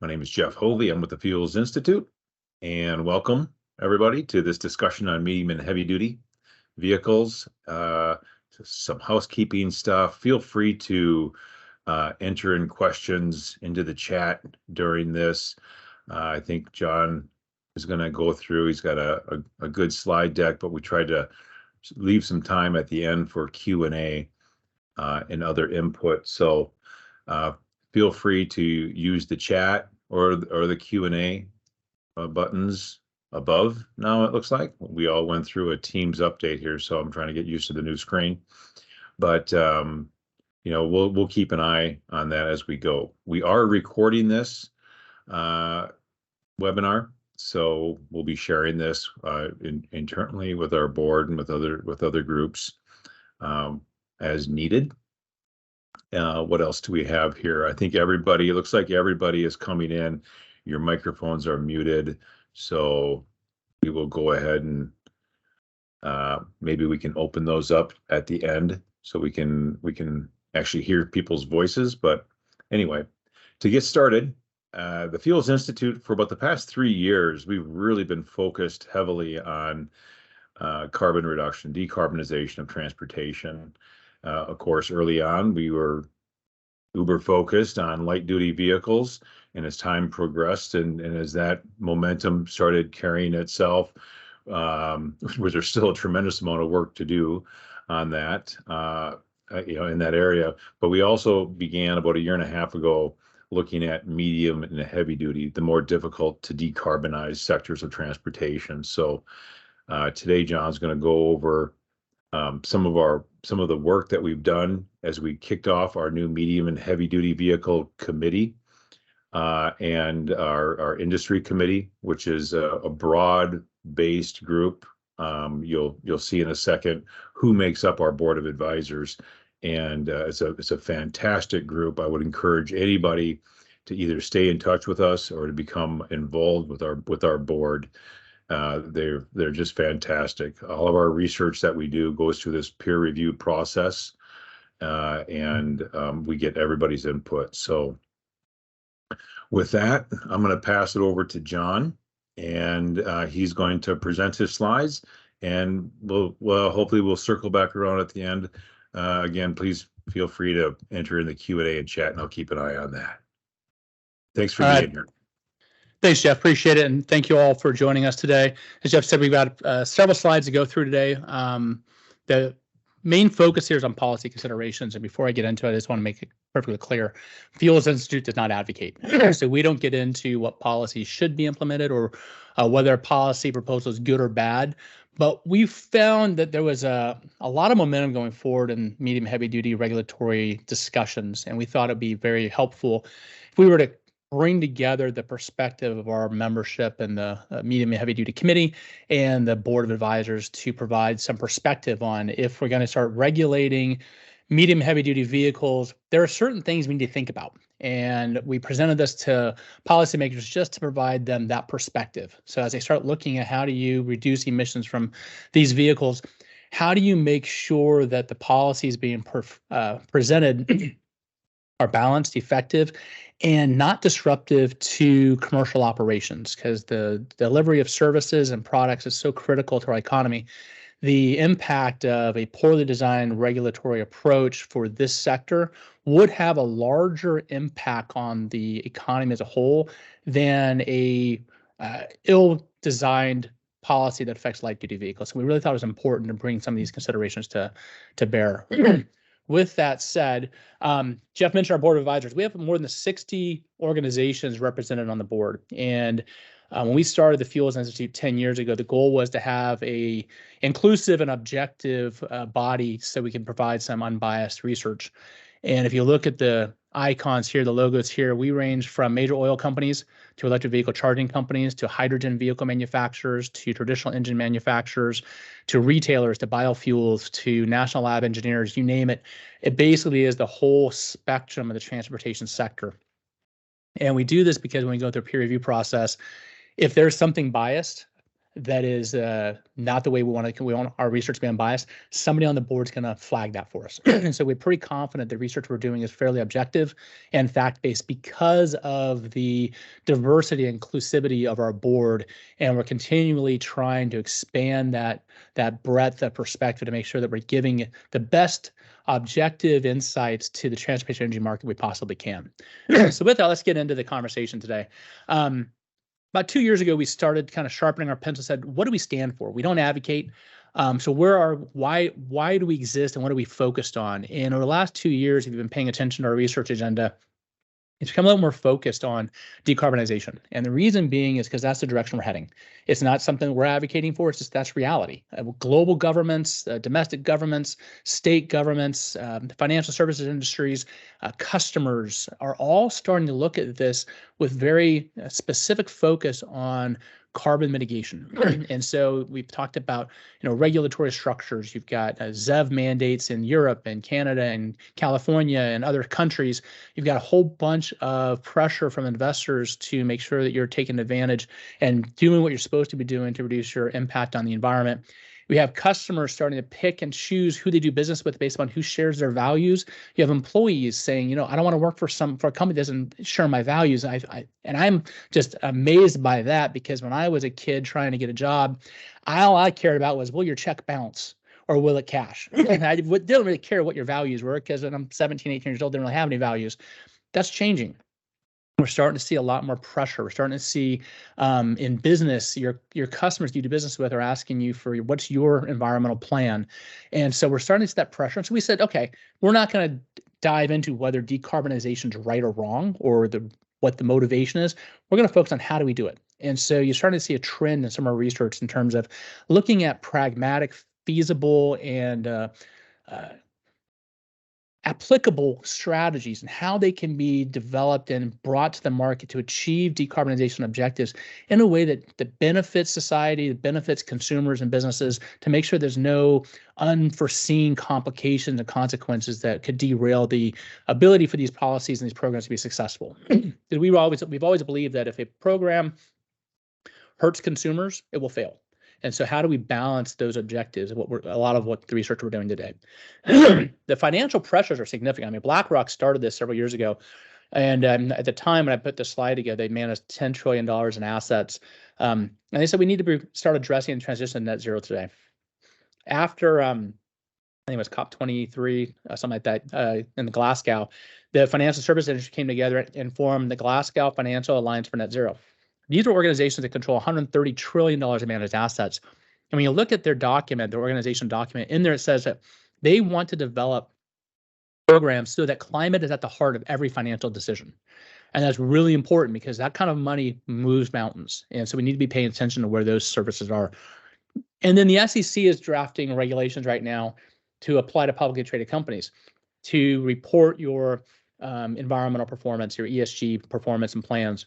My name is Jeff Hovey. I'm with the Fuels Institute, and welcome everybody to this discussion on medium and heavy duty vehicles. Some housekeeping stuff. Feel free to enter in questions into the chat during this. I think John is going to go through. He's got a good slide deck, but we tried to leave some time at the end for Q&A and other input. So feel free to use the chat or the Q&A buttons above. Now it looks like we all went through a Teams update here, so I'm trying to get used to the new screen. But we'll keep an eye on that as we go. We are recording this webinar, so we'll be sharing this internally with our board and with other groups as needed. What else do we have here? I think it looks like everybody is coming in. Your microphones are muted, so we will go ahead and maybe we can open those up at the end so we can actually hear people's voices. But anyway, to get started, the Fuels Institute, for about the past 3 years, we've really been focused heavily on carbon reduction, decarbonization of transportation. Of course, early on, we were uber focused on light duty vehicles, and as time progressed and as that momentum started carrying itself, there's still a tremendous amount of work to do on that, in that area. But we also began about 1.5 years ago looking at medium and heavy duty, the more difficult to decarbonize sectors of transportation. So today, John's going to go over some of the work that we've done as we kicked off our new medium and heavy duty vehicle committee and our industry committee, which is a broad-based group. You'll see in a second who makes up our board of advisors, and it's a fantastic group. I would encourage anybody to either stay in touch with us or to become involved with our board. They're just fantastic. All of our research that we do goes through this peer review process, and we get everybody's input. So with that, I'm going to pass it over to John, and he's going to present his slides, and hopefully we'll circle back around at the end. Again, please feel free to enter in the Q&A and chat, and I'll keep an eye on that. Thanks for being here. Thanks, Jeff. Appreciate it. And thank you all for joining us today. As Jeff said, we've got several slides to go through today. The main focus here is on policy considerations. And before I get into it, I just want to make it perfectly clear. Fuels Institute does not advocate. So we don't get into what policies should be implemented or whether a policy proposal is good or bad. But we found that there was a lot of momentum going forward in medium heavy duty regulatory discussions. And we thought it'd be very helpful if we were to bring together the perspective of our membership and the medium and heavy duty committee and the board of advisors to provide some perspective on if we're going to start regulating medium heavy duty vehicles, there are certain things we need to think about. And we presented this to policymakers just to provide them that perspective. So as they start looking at how do you reduce emissions from these vehicles, how do you make sure that the policies being presented are balanced, effective, and not disruptive to commercial operations, because the delivery of services and products is so critical to our economy. The impact of a poorly designed regulatory approach for this sector would have a larger impact on the economy as a whole than a ill-designed policy that affects light-duty vehicles. So we really thought it was important to bring some of these considerations to bear. With that said, Jeff mentioned our board of advisors. We have more than 60 organizations represented on the board. And when we started the Fuels Institute 10 years ago, the goal was to have a inclusive and objective body so we can provide some unbiased research. And if you look at the icons here, the logos here, we range from major oil companies to electric vehicle charging companies to hydrogen vehicle manufacturers to traditional engine manufacturers to retailers to biofuels to national lab engineers, you name it. It basically is the whole spectrum of the transportation sector. And we do this because when we go through a peer review process, if there's something biased, that is not the way we want our research to be unbiased, somebody on the board is going to flag that for us. And so we're pretty confident the research we're doing is fairly objective and fact-based because of the diversity and inclusivity of our board. And we're continually trying to expand that breadth of perspective to make sure that we're giving the best objective insights to the transportation energy market we possibly can. So with that, let's get into the conversation today. About 2 years ago, we started kind of sharpening our pencil, said, what do we stand for? We don't advocate. So why do we exist and what are we focused on? And over the last 2 years, if you've been paying attention to our research agenda, it's become a little more focused on decarbonization. And the reason being is because that's the direction we're heading. It's not something we're advocating for, it's just that's reality. Global governments, domestic governments, state governments, the financial services industries, customers are all starting to look at this with very specific focus on carbon mitigation. And so we've talked about, regulatory structures. You've got ZEV mandates in Europe and Canada and California and other countries. You've got a whole bunch of pressure from investors to make sure that you're taking advantage and doing what you're supposed to be doing to reduce your impact on the environment. We have customers starting to pick and choose who they do business with based on who shares their values. You have employees saying, I don't want to work for a company that doesn't share my values. And I'm just amazed by that, because when I was a kid trying to get a job, all I cared about was, will your check bounce or will it cash? And I didn't really care what your values were, because when I'm 17, 18 years old, didn't really have any values. That's changing. We're starting to see a lot more pressure. We're starting to see in business, your customers you do business with are asking you for what's your environmental plan. And so we're starting to see that pressure. And so we said, okay, we're not going to dive into whether decarbonization is right or wrong or what the motivation is. We're going to focus on how do we do it. And so you're starting to see a trend in some of our research in terms of looking at pragmatic, feasible, and applicable strategies and how they can be developed and brought to the market to achieve decarbonization objectives in a way that benefits society, that benefits consumers and businesses, to make sure there's no unforeseen complications and consequences that could derail the ability for these policies and these programs to be successful. We've always believed that if a program hurts consumers, it will fail. And so how do we balance those objectives? A lot of what the research we're doing today. The financial pressures are significant. I mean, BlackRock started this several years ago. And at the time when I put this slide together, they managed $10 trillion in assets. And they said we need to start addressing and transition to net zero today. After, I think it was COP23, something like that, in Glasgow, the financial services industry came together and formed the Glasgow Financial Alliance for Net Zero. These are organizations that control $130 trillion in managed assets. And when you look at their document, their organization document, in there it says that they want to develop programs so that climate is at the heart of every financial decision. And that's really important because that kind of money moves mountains. And so we need to be paying attention to where those services are. And then the SEC is drafting regulations right now to apply to publicly traded companies to report your environmental performance, your ESG performance and plans.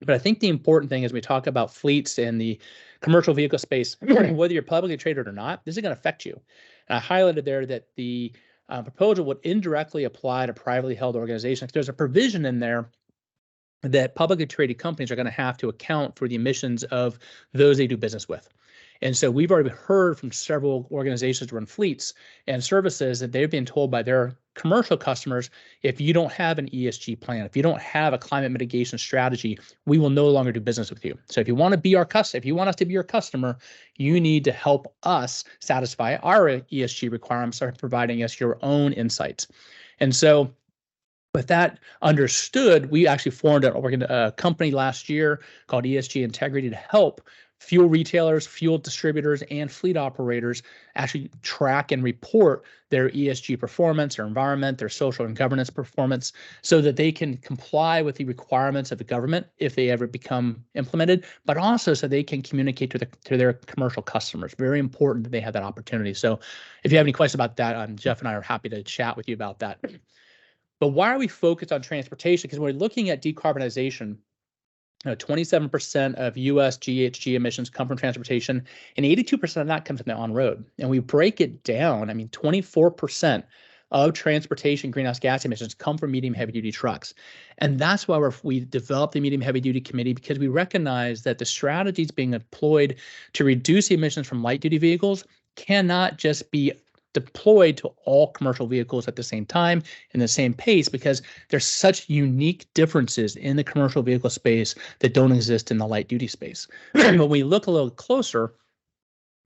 But I think the important thing is we talk about fleets and the commercial vehicle space, whether you're publicly traded or not, this is going to affect you. And I highlighted there that the proposal would indirectly apply to privately held organizations. There's a provision in there that publicly traded companies are going to have to account for the emissions of those they do business with. And so we've already heard from several organizations that run fleets and services that they've been told by their commercial customers, if you don't have an ESG plan, if you don't have a climate mitigation strategy, we will no longer do business with you. So if you want to be our customer, if you want us to be your customer, you need to help us satisfy our ESG requirements by providing us your own insights. And so with that understood, we actually formed a company last year called ESG Integrity to help fuel retailers, fuel distributors, and fleet operators actually track and report their ESG performance, their environment, their social and governance performance, so that they can comply with the requirements of the government if they ever become implemented, but also so they can communicate to their commercial customers. Very important that they have that opportunity. So if you have any questions about that, Jeff and I are happy to chat with you about that. But why are we focused on transportation? Because when we're looking at decarbonization, 27% of U.S. GHG emissions come from transportation, and 82% of that comes from the on-road. And we break it down. I mean, 24% of transportation greenhouse gas emissions come from medium heavy duty trucks. And that's why we developed the medium heavy duty committee, because we recognize that the strategies being deployed to reduce emissions from light duty vehicles cannot just be deployed to all commercial vehicles at the same time in the same pace, because there's such unique differences in the commercial vehicle space that don't exist in the light duty space. When we look a little closer,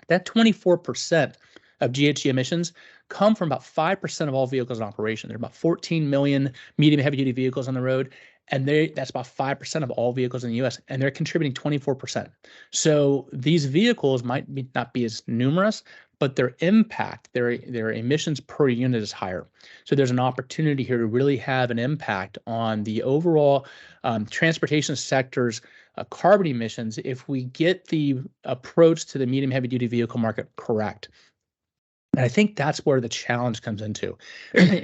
that 24% of GHG emissions come from about 5% of all vehicles in operation. There are about 14 million medium heavy duty vehicles on the road, and that's about 5% of all vehicles in the US, and they're contributing 24%. So these vehicles might not be as numerous, but their impact, their emissions per unit is higher. So there's an opportunity here to really have an impact on the overall transportation sector's carbon emissions if we get the approach to the medium heavy duty vehicle market correct. And I think that's where the challenge comes into.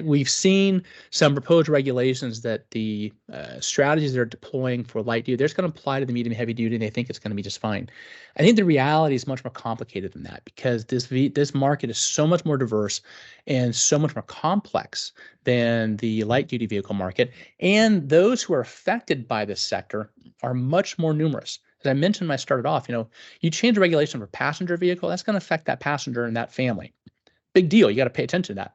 We've seen some proposed regulations that the strategies they're deploying for light duty, they're just going to apply to the medium heavy duty, and they think it's going to be just fine. I think the reality is much more complicated than that, because this market is so much more diverse and so much more complex than the light duty vehicle market. And those who are affected by this sector are much more numerous. As I mentioned when I started off, you change a regulation for a passenger vehicle, that's going to affect that passenger and that family. Big deal. You got to pay attention to that.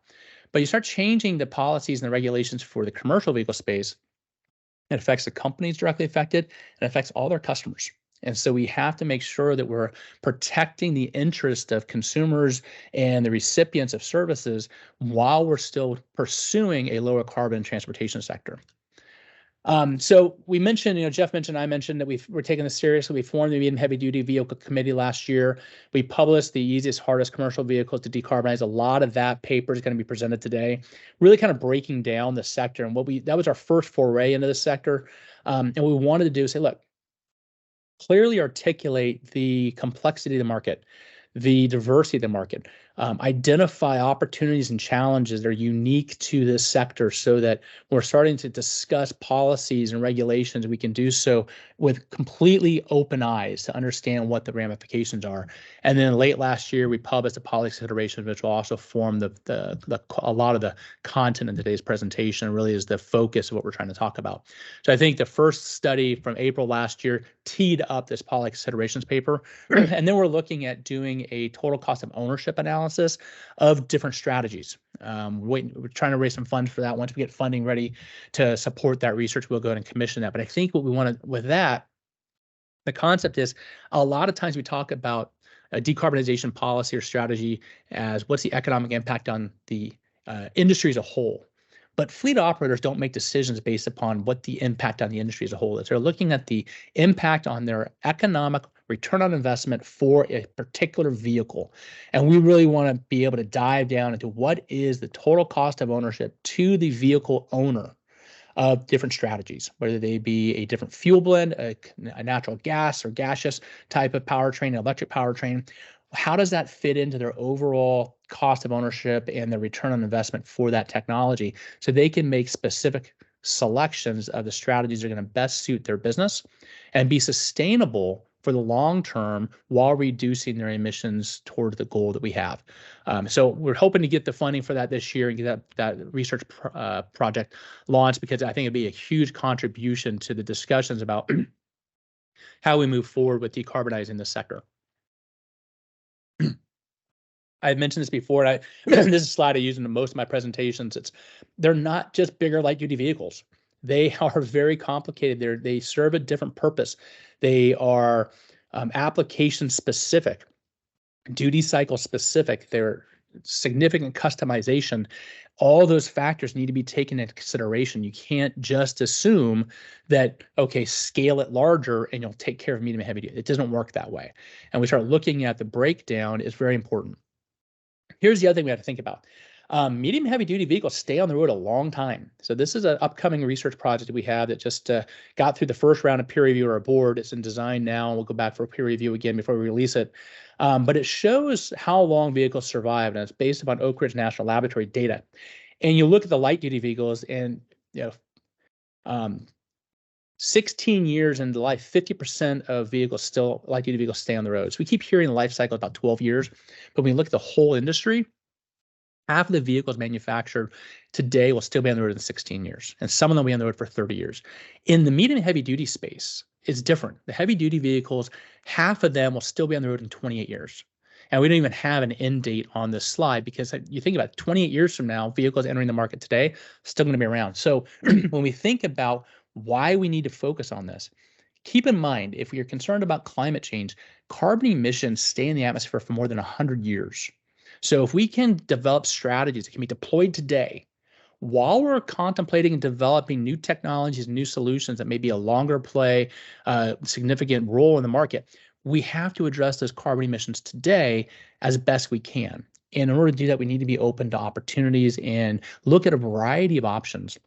But you start changing the policies and the regulations for the commercial vehicle space, it affects the companies directly affected, and affects all their customers. And so we have to make sure that we're protecting the interest of consumers and the recipients of services while we're still pursuing a lower carbon transportation sector. So we mentioned, Jeff mentioned, I mentioned that we're taking this seriously. We formed the medium heavy duty vehicle committee last year. We published the easiest, hardest commercial vehicles to decarbonize. A lot of that paper is going to be presented today, really kind of breaking down the sector. And that was our first foray into the sector. And what we wanted to do is say, look, clearly articulate the complexity of the market, the diversity of the market, identify opportunities and challenges that are unique to this sector, so that we're starting to discuss policies and regulations. We can do so with completely open eyes to understand what the ramifications are. And then late last year, we published the policy considerations, which will also form a lot of the content in today's presentation, really is the focus of what we're trying to talk about. So I think the first study from April last year teed up this policy considerations paper. And then we're looking at doing a total cost of ownership analysis of different strategies. We're trying to raise some funds for that. Once we get funding ready to support that research, we'll go ahead and commission that. But I think what we want to, with that, the concept is, a lot of times we talk about a decarbonization policy or strategy as what's the economic impact on the industry as a whole. But fleet operators don't make decisions based upon what the impact on the industry as a whole is. They're looking at the impact on their economic return on investment for a particular vehicle. And we really want to be able to dive down into what is the total cost of ownership to the vehicle owner of different strategies, whether they be a different fuel blend, a natural gas or gaseous type of powertrain, an electric powertrain. How does that fit into their overall cost of ownership and the return on investment for that technology, so they can make specific selections of the strategies that are going to best suit their business and be sustainable for the long term while reducing their emissions toward the goal that we have. So we're hoping to get the funding for that this year and get that research project launched, because I think it'd be a huge contribution to the discussions about how we move forward with decarbonizing the sector. I've mentioned this before, and this is a slide I use in most of my presentations. They're not just bigger light duty vehicles. They are very complicated. They serve a different purpose. They are application specific, duty cycle specific. They're significant customization. All those factors need to be taken into consideration. You can't just assume that, okay, scale it larger and you'll take care of medium and heavy duty. It doesn't work that way. And we start looking at the breakdown is very important. Here's the other thing we have to think about. Medium heavy duty vehicles stay on the road a long time. So this is an upcoming research project that we have that just got through the first round of peer review at our board. It's in design now. We'll go back for a peer review again before we release it. But it shows how long vehicles survive, and it's based upon Oak Ridge National Laboratory data. And you look at the light duty vehicles, and 16 years into life, 50% of light duty vehicles stay on the road. So we keep hearing the life cycle about 12 years, but when we look at the whole industry, half of the vehicles manufactured today will still be on the road in 16 years, and some of them will be on the road for 30 years. In the medium and heavy duty space, it's different. The heavy duty vehicles, half of them will still be on the road in 28 years. And we don't even have an end date on this slide, because you think about it, 28 years from now, vehicles entering the market today still going to be around. So when we think about why we need to focus on this, keep in mind, if you're concerned about climate change, carbon emissions stay in the atmosphere for more than 100 years. So if we can develop strategies that can be deployed today, while we're contemplating and developing new technologies, new solutions that may be a longer play, significant role in the market, we have to address those carbon emissions today as best we can. And in order to do that, we need to be open to opportunities and look at a variety of options.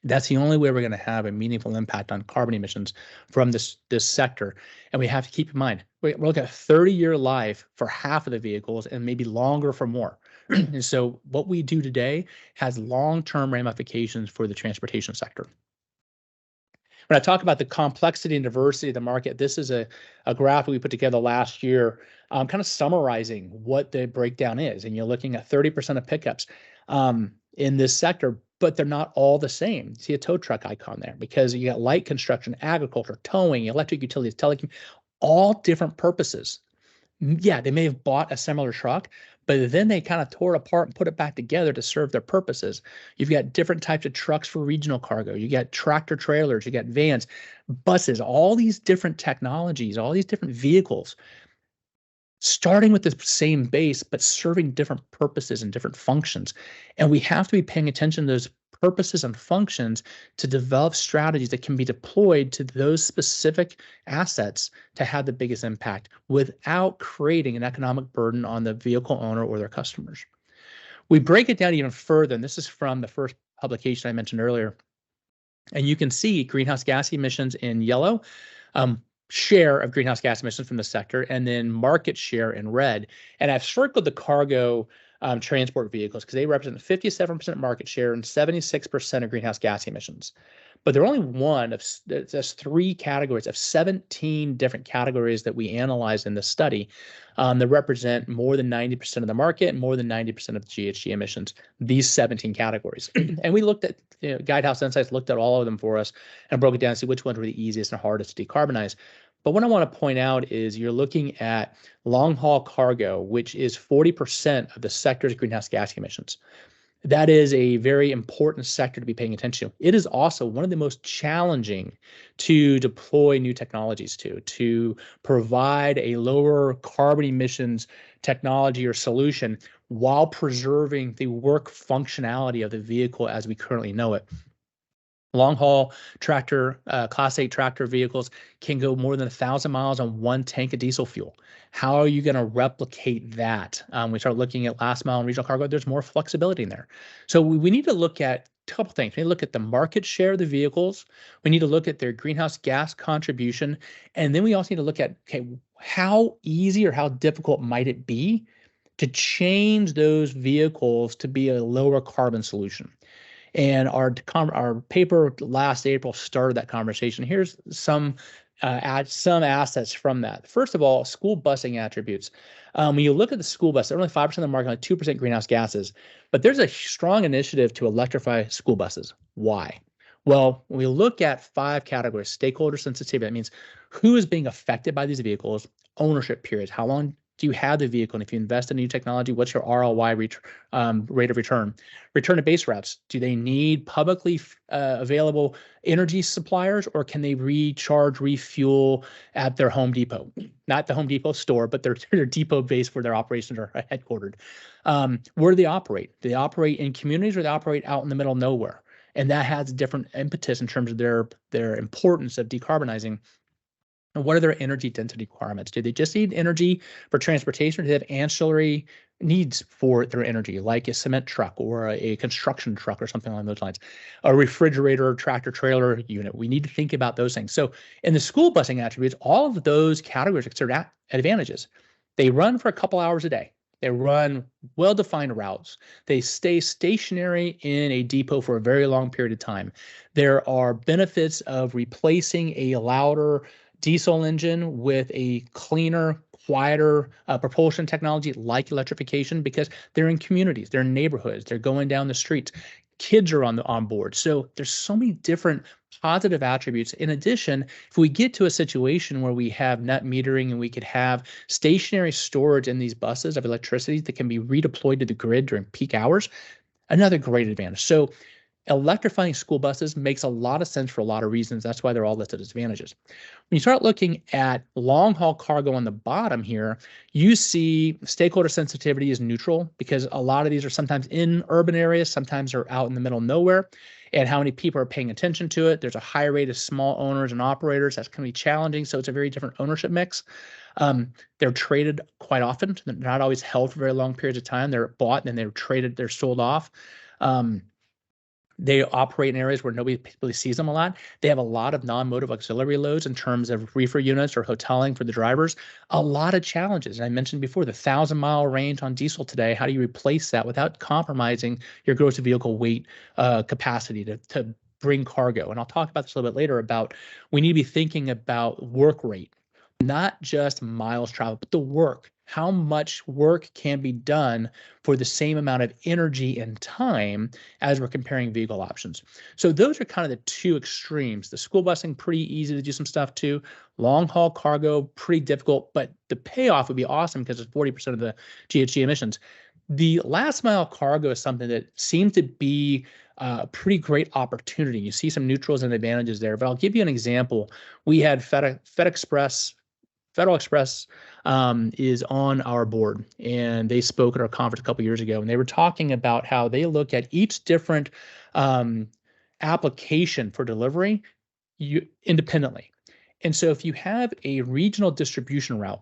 That's the only way we're going to have a meaningful impact on carbon emissions from this sector. And we have to keep in mind, we're looking at 30-year life for half of the vehicles and maybe longer for more. And so what we do today has long-term ramifications for the transportation sector. When I talk about the complexity and diversity of the market, this is a graph we put together last year, kind of summarizing what the breakdown is. And you're looking at 30% of pickups in this sector, but they're not all the same. You see a tow truck icon there, because you got light construction, agriculture, towing, electric utilities, telecom, all different purposes. Yeah, they may have bought a similar truck, but then they kind of tore it apart and put it back together to serve their purposes. You've got different types of trucks for regional cargo. You got tractor trailers, you got vans, buses, all these different technologies, all these different vehicles, starting with the same base, but serving different purposes and different functions. And we have to be paying attention to those purposes and functions to develop strategies that can be deployed to those specific assets to have the biggest impact without creating an economic burden on the vehicle owner or their customers. We break it down even further, and this is from the first publication I mentioned earlier. And you can see greenhouse gas emissions in yellow, share of greenhouse gas emissions from the sector, and then market share in red. And I've circled the cargo transport vehicles because they represent 57% market share and 76% of greenhouse gas emissions. But they're only one of, there's 3 categories of 17 different categories that we analyzed in this study that represent more than 90% of the market and more than 90% of the GHG emissions, these 17 categories. And we looked at, Guidehouse Insights looked at all of them for us and broke it down to see which ones were the easiest and hardest to decarbonize. But what I want to point out is you're looking at long haul cargo, which is 40% of the sector's greenhouse gas emissions. That is a very important sector to be paying attention to. It is also one of the most challenging to deploy new technologies to provide a lower carbon emissions technology or solution while preserving the work functionality of the vehicle as we currently know it. Long haul tractor, Class 8 tractor vehicles can go more than 1,000 miles on 1 tank of diesel fuel. How are you going to replicate that? We start looking at last mile and regional cargo. There's more flexibility in there. So we need to look at a couple things. We need to look at the market share of the vehicles. We need to look at their greenhouse gas contribution. And then we also need to look at, okay, how easy or how difficult might it be to change those vehicles to be a lower carbon solution? And our paper last April started that conversation. Here's some assets from that. First of all, school busing attributes. When you look at the school bus, they're only 5% of the market, only 2% greenhouse gases. But there's a strong initiative to electrify school buses. Why? Well, when we look at 5 categories, stakeholder sensitivity, that means who is being affected by these vehicles, ownership periods, how long do you have the vehicle? And if you invest in new technology, what's your ROI rate of return? Return to base routes. Do they need publicly available energy suppliers, or can they recharge, refuel at their Home Depot? Not the Home Depot store, but their depot base where their operations are headquartered. Where do they operate? Do they operate in communities, or do they operate out in the middle of nowhere? And that has different impetus in terms of their importance of decarbonizing. And what are their energy density requirements? Do they just need energy for transportation, or do they have ancillary needs for their energy, like a cement truck or a construction truck or something along those lines? A refrigerator, tractor trailer unit. We need to think about those things. So in the school busing attributes, all of those categories are considered advantages. They run for a couple hours a day. They run well-defined routes. They stay stationary in a depot for a very long period of time. There are benefits of replacing a louder diesel engine with a cleaner, quieter propulsion technology like electrification because they're in communities, they're in neighborhoods, they're going down the streets. Kids are on board. So there's so many different positive attributes. In addition, if we get to a situation where we have net metering and we could have stationary storage in these buses of electricity that can be redeployed to the grid during peak hours, another great advantage. So electrifying school buses makes a lot of sense for a lot of reasons. That's why they're all listed as advantages. When you start looking at long haul cargo on the bottom here, you see stakeholder sensitivity is neutral because a lot of these are sometimes in urban areas, sometimes they're out in the middle of nowhere, and how many people are paying attention to it. There's a high rate of small owners and operators. That's going to be challenging. So it's a very different ownership mix. They're traded quite often. They're not always held for very long periods of time. They're bought and then they're traded, they're sold off. They operate in areas where nobody really sees them a lot. They have a lot of non-motive auxiliary loads in terms of reefer units or hoteling for the drivers. A lot of challenges. And I mentioned before the 1,000-mile range on diesel today. How do you replace that without compromising your gross vehicle weight capacity to bring cargo? And I'll talk about this a little bit later about we need to be thinking about work rate, not just miles traveled, but the work. How much work can be done for the same amount of energy and time as we're comparing vehicle options. So those are kind of the two extremes. The school busing, pretty easy to do some stuff too. Long haul cargo, pretty difficult, but the payoff would be awesome because it's 40% of the GHG emissions. The last mile cargo is something that seems to be a pretty great opportunity. You see some neutrals and advantages there, but I'll give you an example. We had Federal Express is on our board, and they spoke at our conference a couple years ago, and they were talking about how they look at each different application for delivery independently. And so if you have a regional distribution route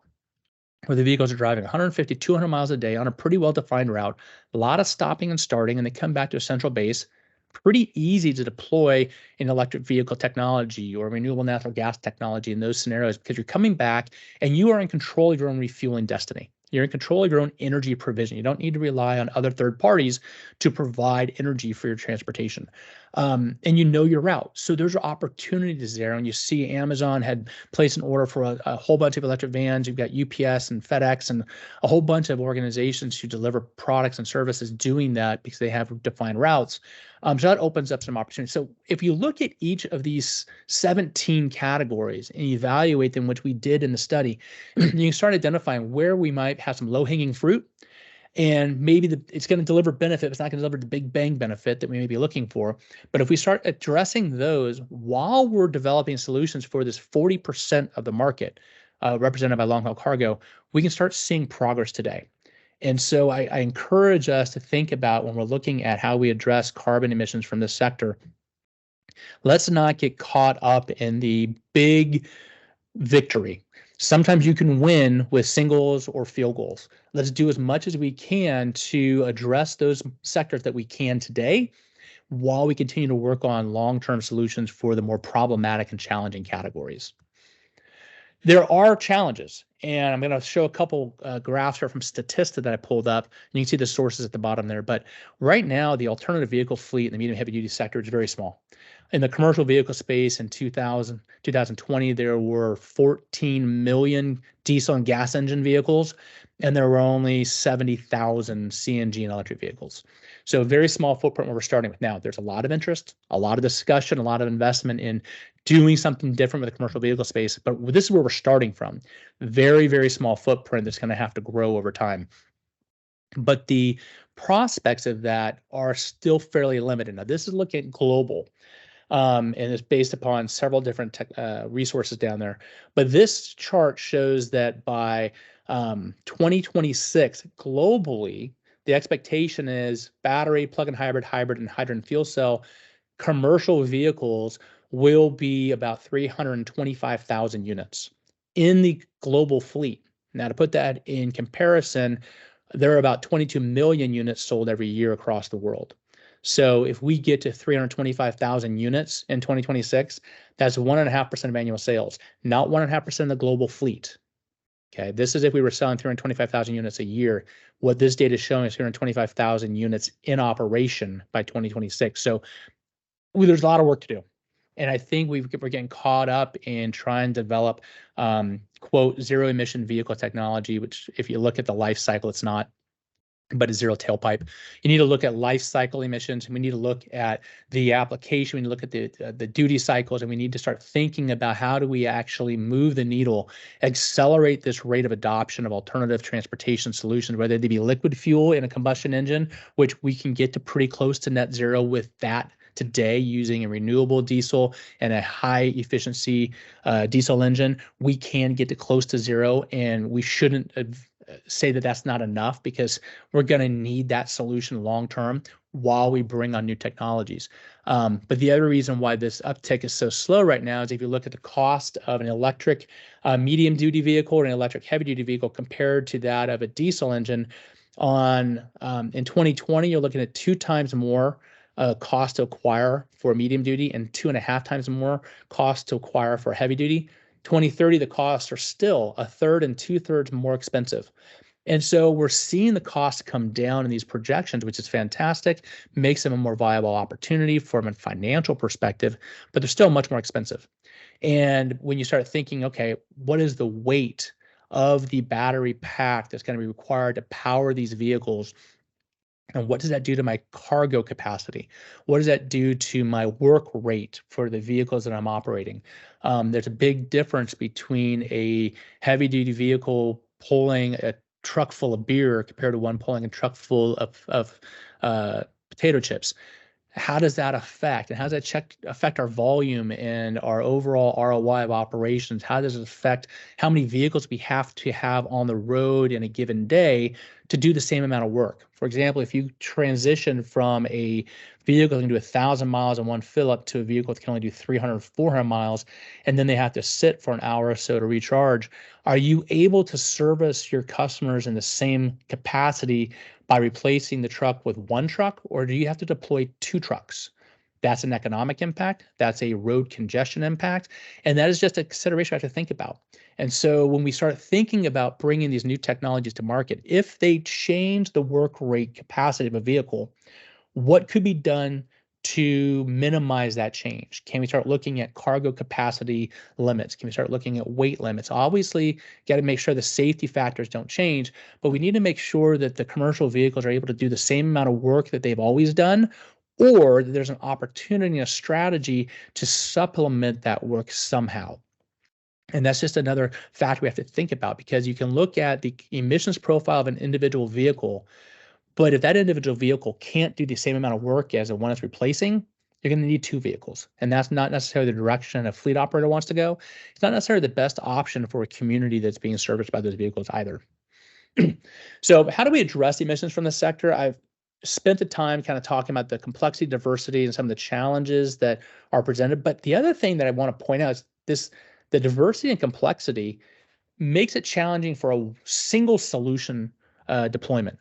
where the vehicles are driving 150, 200 miles a day on a pretty well-defined route, a lot of stopping and starting, and they come back to a central base, pretty easy to deploy in electric vehicle technology or renewable natural gas technology in those scenarios because you're coming back and you are in control of your own refueling destiny. You're in control of your own energy provision. You don't need to rely on other third parties to provide energy for your transportation. And you know your route. So there's opportunities there. And you see Amazon had placed an order for a whole bunch of electric vans. You've got UPS and FedEx and a whole bunch of organizations who deliver products and services doing that because they have defined routes. So that opens up some opportunities. So if you look at each of these 17 categories and evaluate them, which we did in the study, you can start identifying where we might have some low-hanging fruit, and maybe it's going to deliver benefit. It's not going to deliver the big bang benefit that we may be looking for. But if we start addressing those while we're developing solutions for this 40% of the market represented by long-haul cargo, we can start seeing progress today. And so I encourage us to think about when we're looking at how we address carbon emissions from this sector, let's not get caught up in the big victory. Sometimes you can win with singles or field goals. Let's do as much as we can to address those sectors that we can today while we continue to work on long-term solutions for the more problematic and challenging categories. There are challenges, and I'm going to show a couple graphs here from Statista that I pulled up. And you can see the sources at the bottom there. But right now, the alternative vehicle fleet in the medium heavy duty sector is very small. In the commercial vehicle space in 2020, there were 14 million diesel and gas engine vehicles, and there were only 70,000 CNG and electric vehicles. So a very small footprint where we're starting with now. There's a lot of interest, a lot of discussion, a lot of investment in doing something different with the commercial vehicle space. But this is where we're starting from. Very, very small footprint that's going to have to grow over time. But the prospects of that are still fairly limited. Now, this is looking global. And it's based upon several different resources down there. But this chart shows that by 2026, globally, the expectation is battery, plug-in hybrid, and hydrogen fuel cell commercial vehicles will be about 325,000 units in the global fleet. Now, to put that in comparison, there are about 22 million units sold every year across the world. So if we get to 325,000 units in 2026, that's 1.5% of annual sales, not 1.5% of the global fleet. Okay, this is if we were selling 325,000 units a year. What this data is showing is 325,000 units in operation by 2026. So there's a lot of work to do. And I think we're getting caught up in trying to develop, quote, zero emission vehicle technology, which if you look at the life cycle, it's not, but a zero tailpipe. You need to look at life cycle emissions, and we need to look at the application. We need to look at the duty cycles, and we need to start thinking about how do we actually move the needle, accelerate this rate of adoption of alternative transportation solutions, whether they be liquid fuel in a combustion engine, which we can get to pretty close to net zero with that today using a renewable diesel and a high efficiency diesel engine. We can get to close to zero, and we shouldn't say that that's not enough, because we're going to need that solution long term while we bring on new technologies. But the other reason why this uptick is so slow right now is if you look at the cost of an electric medium duty vehicle or an electric heavy duty vehicle compared to that of a diesel engine, in 2020 you're looking at 2 times more cost to acquire for medium duty and 2.5 times more cost to acquire for heavy duty. 2030, the costs are still 1/3 and 2/3 more expensive. And so we're seeing the costs come down in these projections, which is fantastic, makes them a more viable opportunity from a financial perspective, but they're still much more expensive. And when you start thinking, okay, what is the weight of the battery pack that's going to be required to power these vehicles? And what does that do to my cargo capacity? What does that do to my work rate for the vehicles that I'm operating? There's a big difference between a heavy duty vehicle pulling a truck full of beer compared to one pulling a truck full of potato chips. How does that affect, and how does that affect our volume and our overall ROI of operations? How does it affect how many vehicles we have to have on the road in a given day to do the same amount of work? For example, if you transition from a vehicle that can do 1,000 miles in one fill up to a vehicle that can only do 300, 400 miles, and then they have to sit for an hour or so to recharge, are you able to service your customers in the same capacity by replacing the truck with one truck, or do you have to deploy 2 trucks? That's an economic impact. That's a road congestion impact. And that is just a consideration I have to think about. And so when we start thinking about bringing these new technologies to market, if they change the work rate capacity of a vehicle, what could be done to minimize that change? Can we start looking at cargo capacity limits? Can we start looking at weight limits? Obviously, got to make sure the safety factors don't change, but we need to make sure that the commercial vehicles are able to do the same amount of work that they've always done, or that there's an opportunity, a strategy to supplement that work somehow. And that's just another factor we have to think about, because you can look at the emissions profile of an individual vehicle, but if that individual vehicle can't do the same amount of work as the one it's replacing, you're going to need 2 vehicles. And that's not necessarily the direction a fleet operator wants to go. It's not necessarily the best option for a community that's being serviced by those vehicles either. So how do we address emissions from the sector? I've spent the time kind of talking about the complexity, diversity, and some of the challenges that are presented. But the other thing that I want to point out is the diversity and complexity makes it challenging for a single solution deployment.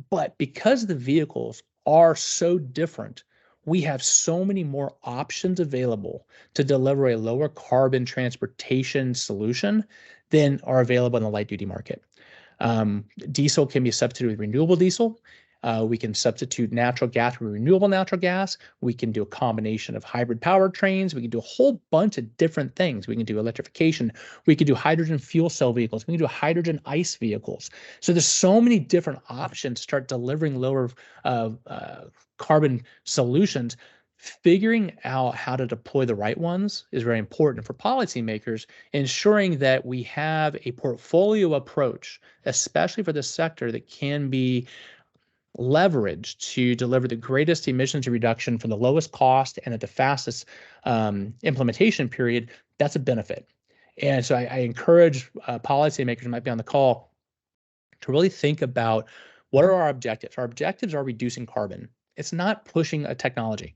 But because the vehicles are so different, we have so many more options available to deliver a lower carbon transportation solution than are available in the light duty market. Diesel can be substituted with renewable diesel. We can substitute natural gas with renewable natural gas. We can do a combination of hybrid powertrains. We can do a whole bunch of different things. We can do electrification. We can do hydrogen fuel cell vehicles. We can do hydrogen ICE vehicles. So there's so many different options to start delivering lower carbon solutions. Figuring out how to deploy the right ones is very important for policymakers, ensuring that we have a portfolio approach, especially for the sector, that can be leverage to deliver the greatest emissions reduction for the lowest cost and at the fastest implementation period. That's a benefit. And so I encourage policymakers who might be on the call to really think about, what are our objectives? Our objectives are reducing carbon. It's not pushing a technology.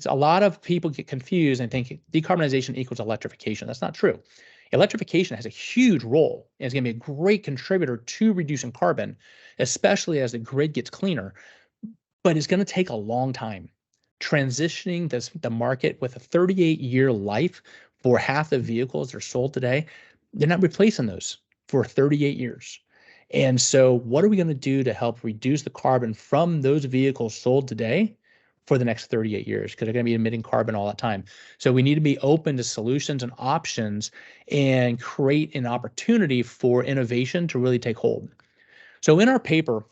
A lot of people get confused and think decarbonization equals electrification. That's not true. Electrification has a huge role and is going to be a great contributor to reducing carbon, especially as the grid gets cleaner. But it's going to take a long time. Transitioning the market with a 38-year life for half the vehicles that are sold today, they're not replacing those for 38 years. And so what are we going to do to help reduce the carbon from those vehicles sold today for the next 38 years because they're going to be emitting carbon all that time. So we need to be open to solutions and options and create an opportunity for innovation to really take hold. So in our paper,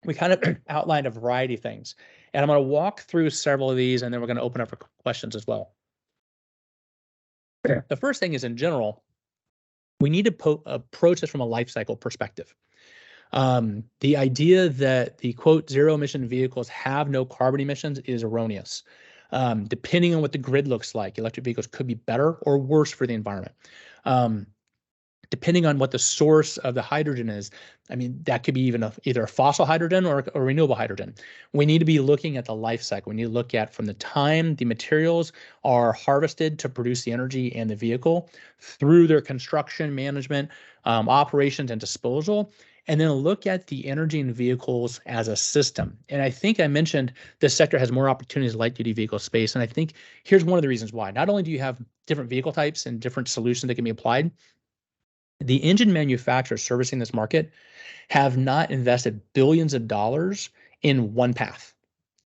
we kind of outlined a variety of things. And I'm going to walk through several of these, and then we're going to open up for questions as well. The first thing is, in general, we need to approach this from a life cycle perspective. The idea that the quote zero emission vehicles have no carbon emissions is erroneous. Depending on what the grid looks like, electric vehicles could be better or worse for the environment. Depending on what the source of the hydrogen is, I mean, that could be even either a fossil hydrogen or renewable hydrogen. We need to be looking at the life cycle. We need to look at from the time the materials are harvested to produce the energy and the vehicle through their construction, management, operations, and disposal, and then look at the energy and vehicles as a system. And I think I mentioned this sector has more opportunities in light-duty vehicle space, and I think here's one of the reasons why. Not only do you have different vehicle types and different solutions that can be applied, the engine manufacturers servicing this market have not invested billions of dollars in one path.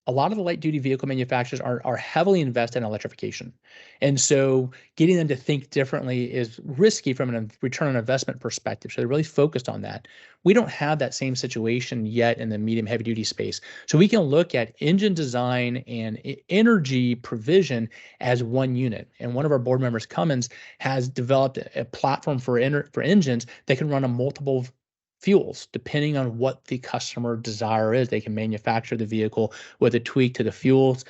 A lot of the light duty vehicle manufacturers are heavily invested in electrification. And so getting them to think differently is risky from a return on investment perspective. So they're really focused on that. We don't have that same situation yet in the medium heavy duty space. So we can look at engine design and energy provision as one unit. And one of our board members, Cummins, has developed a platform for engines that can run on multiple fuels, depending on what the customer desire is. They can manufacture the vehicle with a tweak to the fuels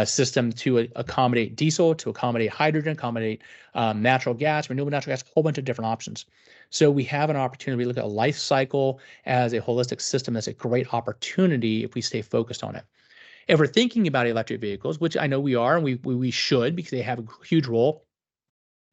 system to accommodate diesel, to accommodate hydrogen, accommodate natural gas, renewable natural gas, a whole bunch of different options. So we have an opportunity to look at a life cycle as a holistic system. That's a great opportunity if we stay focused on it. If we're thinking about electric vehicles, which I know we are, and we should because they have a huge role,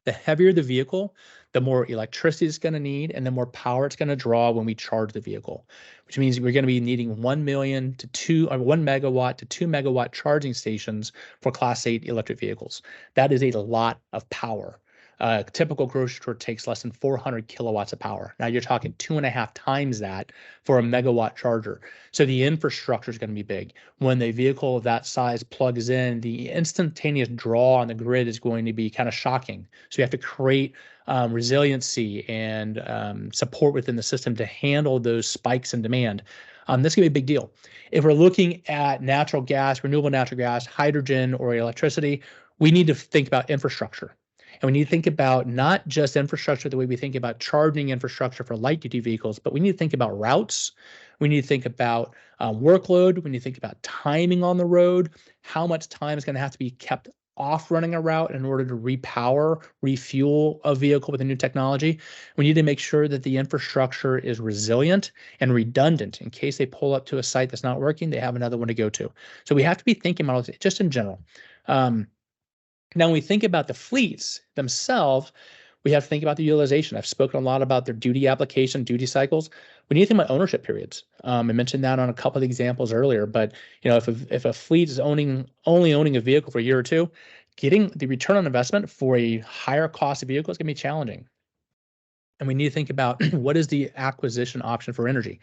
the heavier the vehicle, the more electricity it's going to need and the more power it's going to draw when we charge the vehicle, which means we're going to be needing 1 megawatt to 2 megawatt charging stations for Class 8 electric vehicles. That is a lot of power. A typical grocery store takes less than 400 kilowatts of power. Now you're talking 2.5 times that for a megawatt charger. So the infrastructure is going to be big. When the vehicle of that size plugs in, the instantaneous draw on the grid is going to be kind of shocking. So you have to create resiliency and support within the system to handle those spikes in demand. This can be a big deal. If we're looking at natural gas, renewable natural gas, hydrogen, or electricity, we need to think about infrastructure. And we need to think about not just infrastructure the way we think about charging infrastructure for light-duty vehicles, but we need to think about routes. We need to think about workload. We need to think about timing on the road, how much time is going to have to be kept off running a route in order to repower, refuel a vehicle with a new technology. We need to make sure that the infrastructure is resilient and redundant. In case they pull up to a site that's not working, they have another one to go to. So we have to be thinking about it just in general. Now, when we think about the fleets themselves, we have to think about the utilization. I've spoken a lot about their duty application, duty cycles. We need to think about ownership periods. I mentioned that on a couple of examples earlier, but if a fleet is only owning a vehicle for a year or two, getting the return on investment for a higher cost of vehicle is going to be challenging. And we need to think about what is the acquisition option for energy.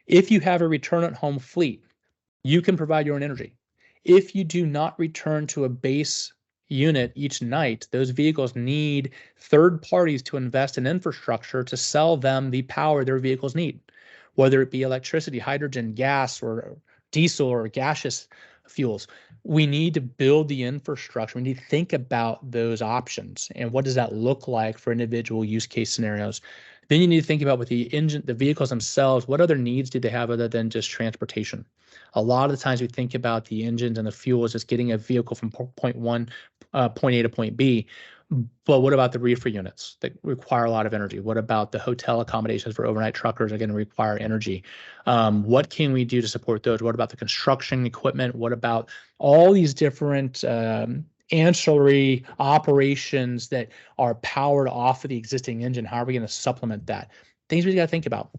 If you have a return at home fleet, you can provide your own energy. If you do not return to a base unit each night, those vehicles need third parties to invest in infrastructure to sell them the power their vehicles need, whether it be electricity, hydrogen, gas, or diesel or gaseous fuels. We need to build the infrastructure. We need to think about those options and what does that look like for individual use case scenarios. Then you need to think about with the vehicles themselves, what other needs do they have other than just transportation? A lot of the times we think about the engines and the fuel as just getting a vehicle from point A to point B. But what about the reefer units that require a lot of energy? What about the hotel accommodations for overnight truckers are going to require energy? What can we do to support those? What about the construction equipment? What about all these different ancillary operations that are powered off of the existing engine? How are we going to supplement that? Things we got to think about.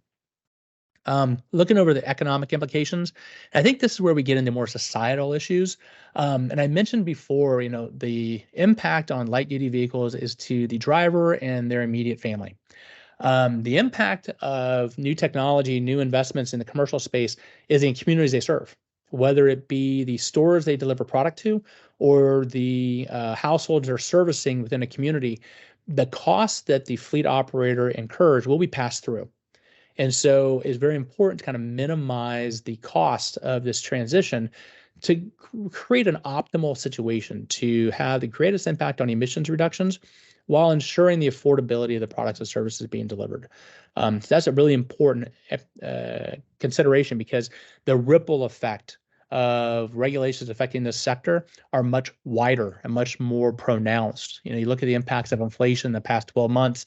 Looking over the economic implications, I think this is where we get into more societal issues. And I mentioned before, the impact on light duty vehicles is to the driver and their immediate family. The impact of new technology, new investments in the commercial space is in communities they serve. whether it be the stores they deliver product to or the households they're servicing within a community, the cost that the fleet operator incurs will be passed through. And so it's very important to kind of minimize the cost of this transition to create an optimal situation to have the greatest impact on emissions reductions while ensuring the affordability of the products and services being delivered. So that's a really important consideration, because the ripple effect of regulations affecting this sector are much wider and much more pronounced. You look at the impacts of inflation in the past 12 months.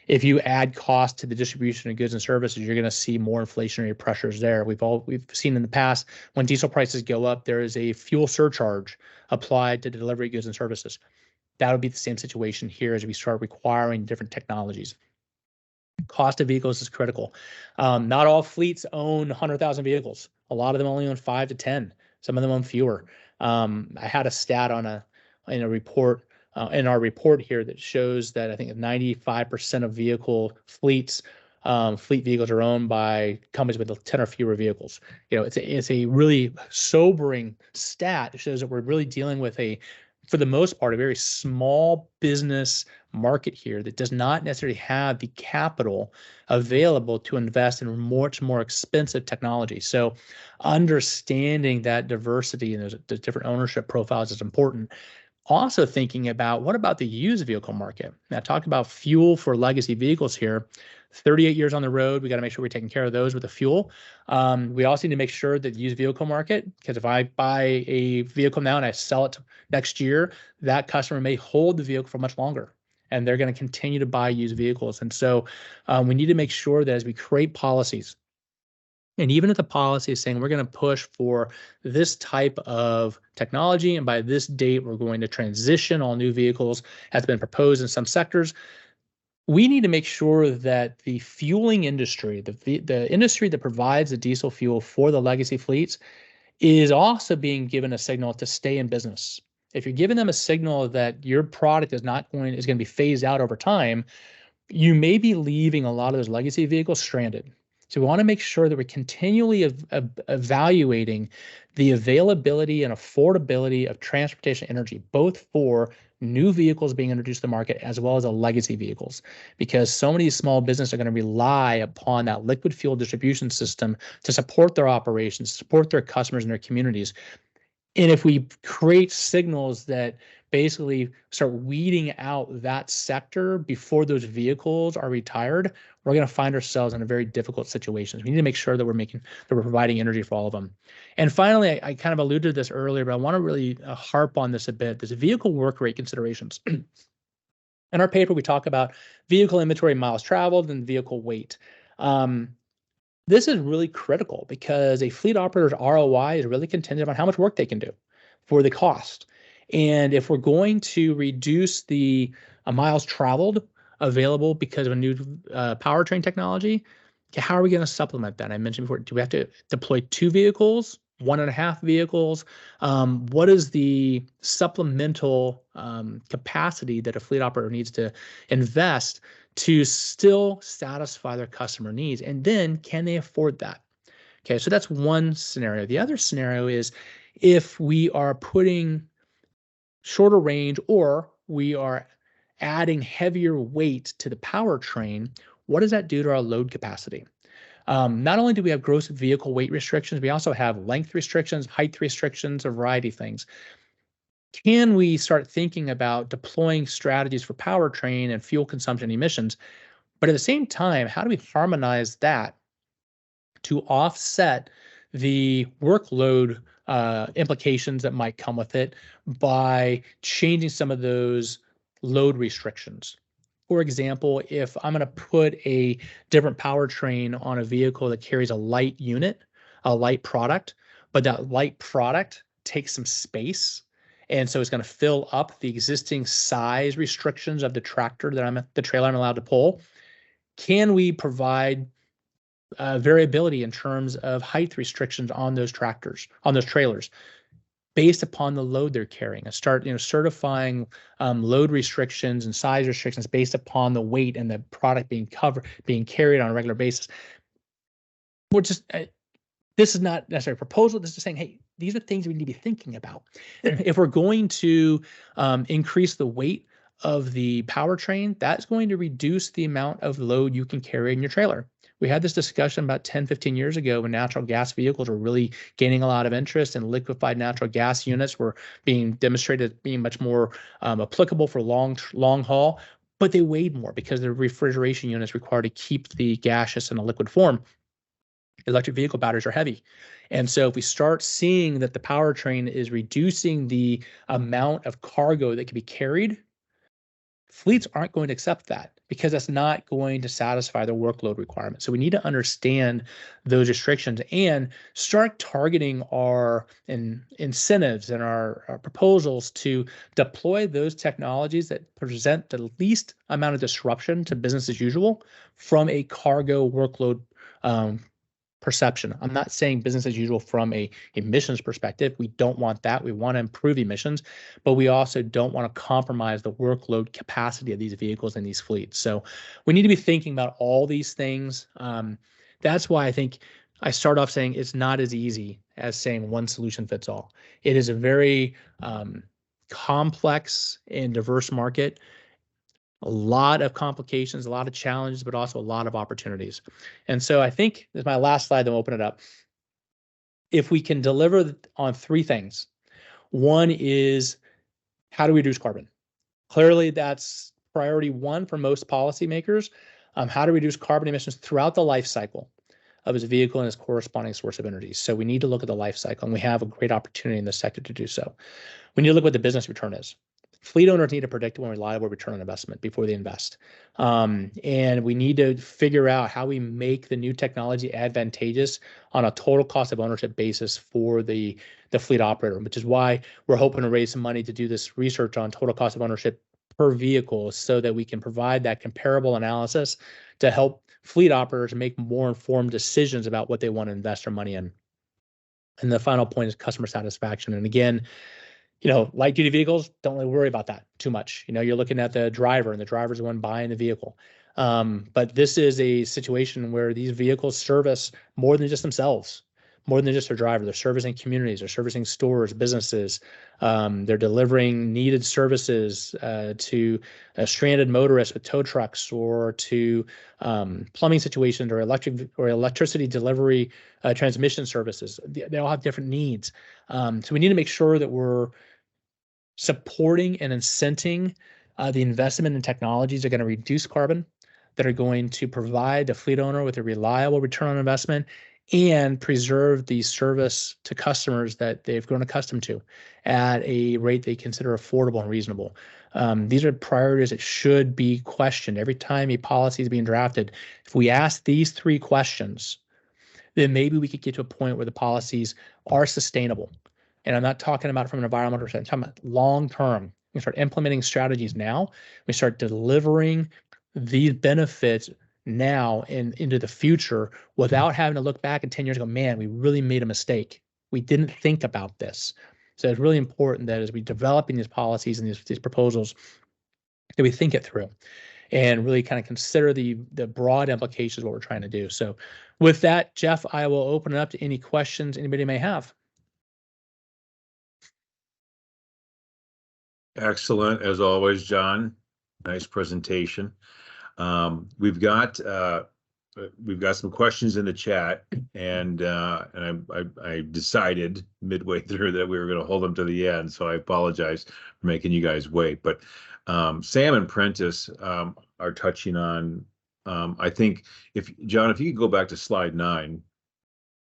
If you add cost to the distribution of goods and services, you're going to see more inflationary pressures there. We've seen in the past, when diesel prices go up, there is a fuel surcharge applied to delivery goods and services. That would be the same situation here as we start requiring different technologies. Cost of vehicles is critical. Not all fleets own 100,000 vehicles. A lot of them only own 5 to 10. Some of them own fewer. I had a stat in a report in our report here that shows that I think 95% of fleet vehicles are owned by companies with 10 or fewer vehicles. It's a really sobering stat. It shows that we're really dealing with for the most part, a very small business market here that does not necessarily have the capital available to invest in much more expensive technology. So understanding that diversity and the different ownership profiles is important. Also thinking about, what about the used vehicle market? Now, I talked about fuel for legacy vehicles here. 38 years on the road, we got to make sure we're taking care of those with the fuel. We also need to make sure that the used vehicle market, because if I buy a vehicle now and I sell it next year, that customer may hold the vehicle for much longer, and they're going to continue to buy used vehicles. And so we need to make sure that as we create policies, and even if the policy is saying we're going to push for this type of technology, and by this date we're going to transition all new vehicles, has been proposed in some sectors, we need to make sure that the fueling industry, the industry that provides the diesel fuel for the legacy fleets, is also being given a signal to stay in business. If you're giving them a signal that your product is going to be phased out over time, you may be leaving a lot of those legacy vehicles stranded. So we want to make sure that we're continually evaluating the availability and affordability of transportation energy, both for new vehicles being introduced to the market as well as the legacy vehicles, because so many small businesses are going to rely upon that liquid fuel distribution system to support their operations, support their customers and their communities. And if we create signals that basically start weeding out that sector before those vehicles are retired, we're going to find ourselves in a very difficult situation. We need to make sure that we're providing energy for all of them. And finally, I kind of alluded to this earlier, but I want to really harp on this a bit. There's vehicle work rate considerations. In our paper, we talk about vehicle inventory miles traveled and vehicle weight. This is really critical because a fleet operator's ROI is really contingent on how much work they can do for the cost. And if we're going to reduce the miles traveled available because of a new powertrain technology, how are we going to supplement that? I mentioned before, do we have to deploy 2 vehicles, 1.5 vehicles? What is the supplemental capacity that a fleet operator needs to invest to still satisfy their customer needs? And then can they afford that? Okay, so that's one scenario. The other scenario is if we are putting shorter range or we are adding heavier weight to the powertrain, what does that do to our load capacity? Not only do we have gross vehicle weight restrictions, we also have length restrictions, height restrictions, a variety of things. Can we start thinking about deploying strategies for powertrain and fuel consumption emissions? But at the same time, how do we harmonize that to offset the workload implications that might come with it by changing some of those load restrictions? For example, if I'm going to put a different powertrain on a vehicle that carries a light unit, a light product, but that light product takes some space, and so it's going to fill up the existing size restrictions of the tractor the trailer I'm allowed to pull, can we provide variability in terms of height restrictions on those trailers, based upon the load they're carrying, and start certifying load restrictions and size restrictions based upon the weight and the product being carried on a regular basis. We're just this is not necessarily a proposal. This is saying, hey, these are things we need to be thinking about. If we're going to increase the weight of the powertrain, that's going to reduce the amount of load you can carry in your trailer. We had this discussion about 10, 15 years ago when natural gas vehicles were really gaining a lot of interest, and liquefied natural gas units were being demonstrated as being much more applicable for long haul, but they weighed more because the refrigeration units required to keep the gaseous in a liquid form. Electric vehicle batteries are heavy. And so if we start seeing that the powertrain is reducing the amount of cargo that can be carried, fleets aren't going to accept that because that's not going to satisfy their workload requirements. So we need to understand those restrictions and start targeting our incentives and our proposals to deploy those technologies that present the least amount of disruption to business as usual from a cargo workload perception. I'm not saying business as usual from a emissions perspective. We don't want that. We want to improve emissions, but we also don't want to compromise the workload capacity of these vehicles and these fleets. So we need to be thinking about all these things. That's why I think I start off saying it's not as easy as saying one solution fits all. It is a very complex and diverse market. A lot of complications, a lot of challenges, but also a lot of opportunities. And so I think this is my last slide, then we'll open it up. If we can deliver on three things, one is how do we reduce carbon? Clearly, that's priority one for most policymakers. How to reduce carbon emissions throughout the life cycle of its vehicle and its corresponding source of energy. So we need to look at the life cycle, and we have a great opportunity in this sector to do so. We need to look what the business return is. Fleet owners need a predictable and reliable return on investment before they invest. And we need to figure out how we make the new technology advantageous on a total cost of ownership basis for the fleet operator, which is why we're hoping to raise some money to do this research on total cost of ownership per vehicle so that we can provide that comparable analysis to help fleet operators make more informed decisions about what they want to invest their money in. And the final point is customer satisfaction. And again, light duty vehicles, don't really worry about that too much. You're looking at the driver, and the driver's the one buying the vehicle. But this is a situation where these vehicles service more than just themselves, more than just their driver. They're servicing communities, they're servicing stores, businesses. They're delivering needed services to stranded motorists with tow trucks, or to plumbing situations, or electricity delivery transmission services. They all have different needs. So we need to make sure that we're supporting and incenting the investment in technologies that are going to reduce carbon, that are going to provide the fleet owner with a reliable return on investment, and preserve the service to customers that they've grown accustomed to at a rate they consider affordable and reasonable. These are priorities that should be questioned every time a policy is being drafted. If we ask these three questions, then maybe we could get to a point where the policies are sustainable. And I'm not talking about it from an environmental perspective, I'm talking about long-term. We start implementing strategies now. We start delivering these benefits now and into the future without having to look back in 10 years and go, man, we really made a mistake. We didn't think about this. So it's really important that as we developing these policies and these proposals, that we think it through and really kind of consider the broad implications of what we're trying to do. So with that, Jeff, I will open it up to any questions anybody may have. Excellent, as always, John. Nice presentation. We've got some questions in the chat, and I decided midway through that we were going to hold them to the end, so I apologize for making you guys wait. But Sam and Prentice are touching on. I think if John, if you could go back to slide 9.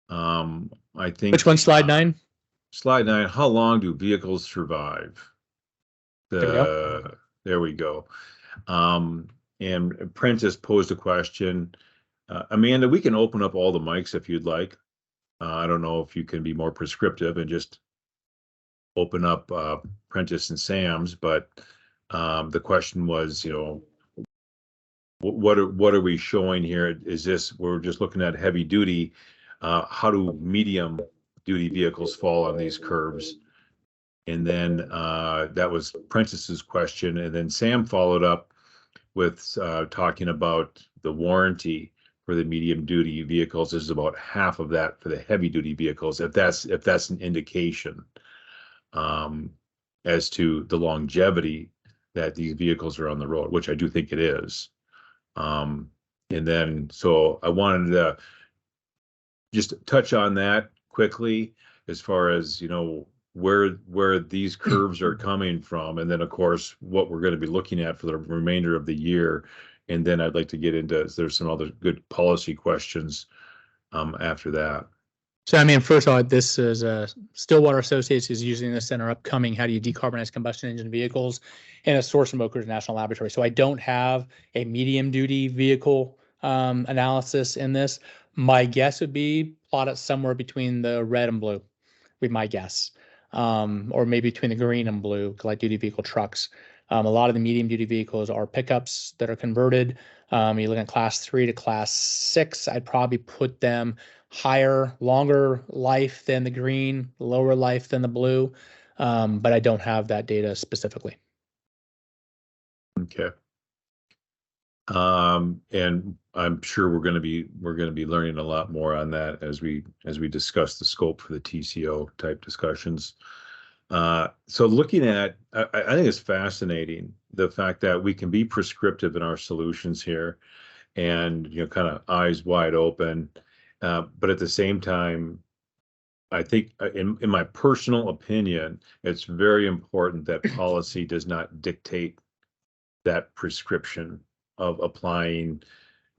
I think which one? Slide 9. Slide 9. How long do vehicles survive? There we go. And Prentice posed a question. Amanda, we can open up all the mics if you'd like. I don't know if you can be more prescriptive and just open up Prentice and Sam's, but the question was, what are we showing here? Is this, we're just looking at heavy duty? How do medium duty vehicles fall on these curves? And then that was Prentice's question. And then Sam followed up with talking about the warranty for the medium duty vehicles. There's about half of that for the heavy duty vehicles, if that's an indication as to the longevity that these vehicles are on the road, which I do think it is. And then, so I wanted to just touch on that quickly as far as, you know, where these curves are coming from, and then of course what we're going to be looking at for the remainder of the year. And then I'd like to get into, there's some other good policy questions after that. So, I mean, first of all, this is Stillwater Associates is using this in our upcoming How Do You Decarbonize Combustion Engine Vehicles, and a source from Oak Ridge National Laboratory. So I don't have a medium duty vehicle analysis in this. My guess would be plot it somewhere between the red and blue, would be my guess. Or maybe between the green and blue light duty vehicle trucks. A lot of the medium duty vehicles are pickups that are converted. You look at class 3 to class 6, I'd probably put them higher, longer life than the green, lower life than the blue. But I don't have that data specifically. Okay. And I'm sure we're going to be learning a lot more on that as we discuss the scope for the TCO type discussions. So looking at, I think it's fascinating the fact that we can be prescriptive in our solutions here, and, you know, kind of eyes wide open. But at the same time, I think in my personal opinion, it's very important that policy does not dictate that prescription of applying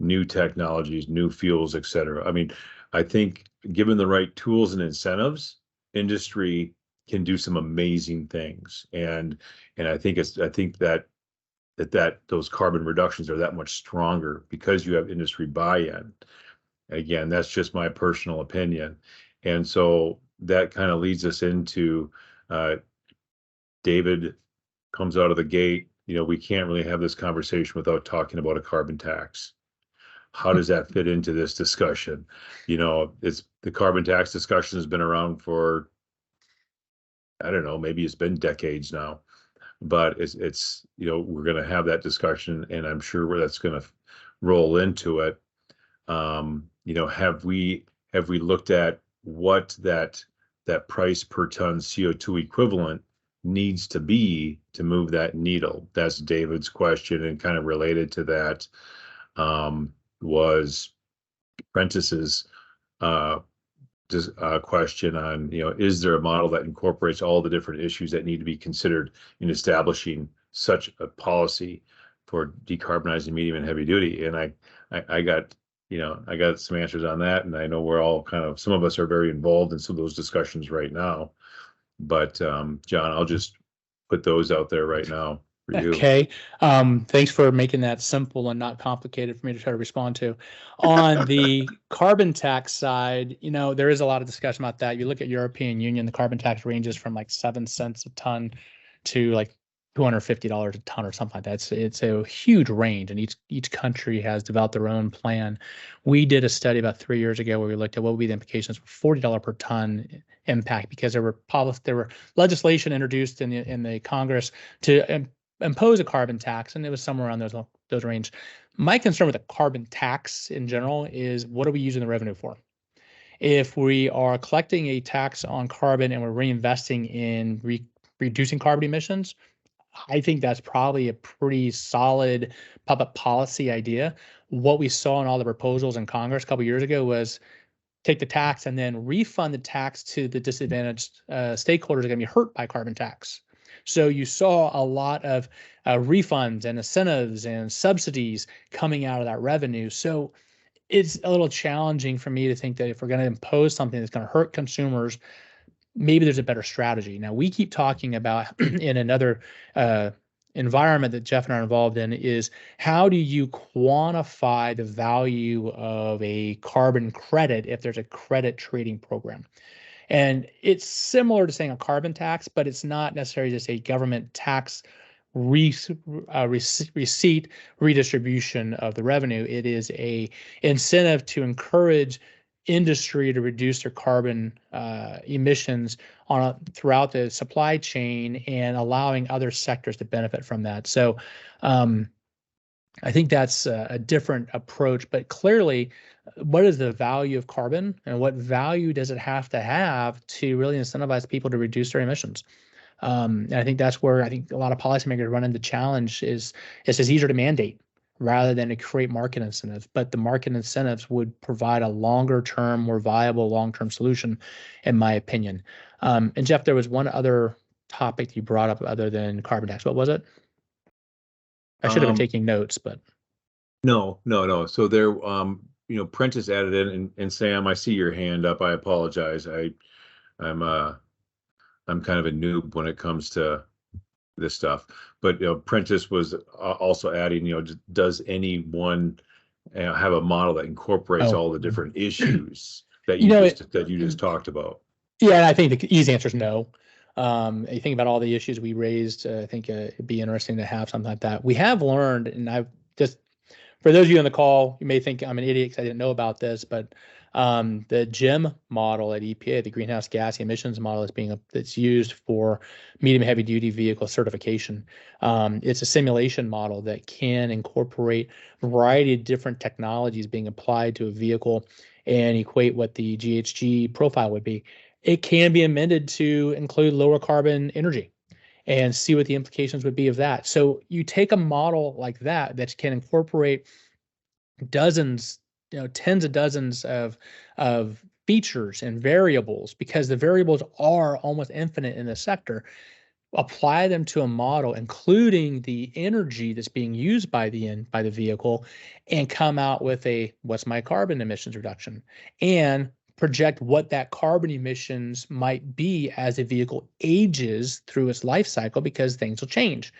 new technologies, new fuels, et cetera. I mean, I think given the right tools and incentives, industry can do some amazing things. And I think that those carbon reductions are that much stronger because you have industry buy-in. Again, that's just my personal opinion. And so that kind of leads us into David comes out of the gate. You know, we can't really have this conversation without talking about a carbon tax. How does that fit into this discussion? You know, it's the carbon tax discussion has been around for, I don't know, maybe it's been decades now, but it's you know, we're going to have that discussion, and I'm sure that's going to roll into it. You know, have we looked at what that price per ton CO2 equivalent needs to be to move that needle? That's David's question, and kind of related to that was Prentice's question on, you know, is there a model that incorporates all the different issues that need to be considered in establishing such a policy for decarbonizing medium and heavy duty? And I got, you know, I got some answers on that, and I know we're all kind of, some of us are very involved in some of those discussions right now. But John, I'll just put those out there right now for you. Okay. Thanks for making that simple and not complicated for me to try to respond to. On the carbon tax side, you know, there is a lot of discussion about that. You look at European Union, the carbon tax ranges from like 7 cents a ton to like $250 a ton or something like that. It's a huge range, and each country has developed their own plan. We did a study about 3 years ago where we looked at what would be the implications for $40 per ton impact, because there were legislation introduced in the Congress to impose a carbon tax, and it was somewhere around those range. My concern with the carbon tax in general is, what are we using the revenue for? If we are collecting a tax on carbon and we're reinvesting in reducing carbon emissions, I think that's probably a pretty solid public policy idea. What we saw in all the proposals in Congress a couple of years ago was take the tax and then refund the tax to the disadvantaged stakeholders that are going to be hurt by carbon tax. So you saw a lot of refunds and incentives and subsidies coming out of that revenue. So it's a little challenging for me to think that if we're going to impose something that's going to hurt consumers, maybe there's a better strategy. Now, we keep talking about in another environment that Jeff and I are involved in is, how do you quantify the value of a carbon credit if there's a credit trading program? And it's similar to saying a carbon tax, but it's not necessarily just a government tax receipt redistribution of the revenue. It is a incentive to encourage industry to reduce their carbon emissions throughout the supply chain, and allowing other sectors to benefit from that. So I think that's a different approach, but clearly, what is the value of carbon and what value does it have to really incentivize people to reduce their emissions? And I think that's where I think a lot of policymakers run into challenge is it's just easier to mandate rather than to create market incentives. But the market incentives would provide a longer term, more viable long-term solution, in my opinion. And Jeff, there was one other topic you brought up other than carbon tax. What was it? I should have been taking notes, but no. So there, Prentice added in, and Sam, I see your hand up. I apologize. I'm kind of a noob when it comes to this stuff, but Prentice was also adding, does anyone have a model that incorporates all the different issues that you just talked about? Yeah, I think the easy answer is no. You think about all the issues we raised, I think it'd be interesting to have something like that. We have learned, and I've just, for those of you on the call, you may think I'm an idiot because I didn't know about this, but the GEM model at EPA, the greenhouse gas emissions model, that's used for medium heavy duty vehicle certification. It's a simulation model that can incorporate a variety of different technologies being applied to a vehicle and equate what the GHG profile would be. It can be amended to include lower carbon energy and see what the implications would be of that. So you take a model like that can incorporate dozens, tens of dozens of features and variables, because the variables are almost infinite in the sector. Apply them to a model, including the energy that's being used by the vehicle, and come out with what's my carbon emissions reduction, and project what that carbon emissions might be as a vehicle ages through its life cycle, because things will change.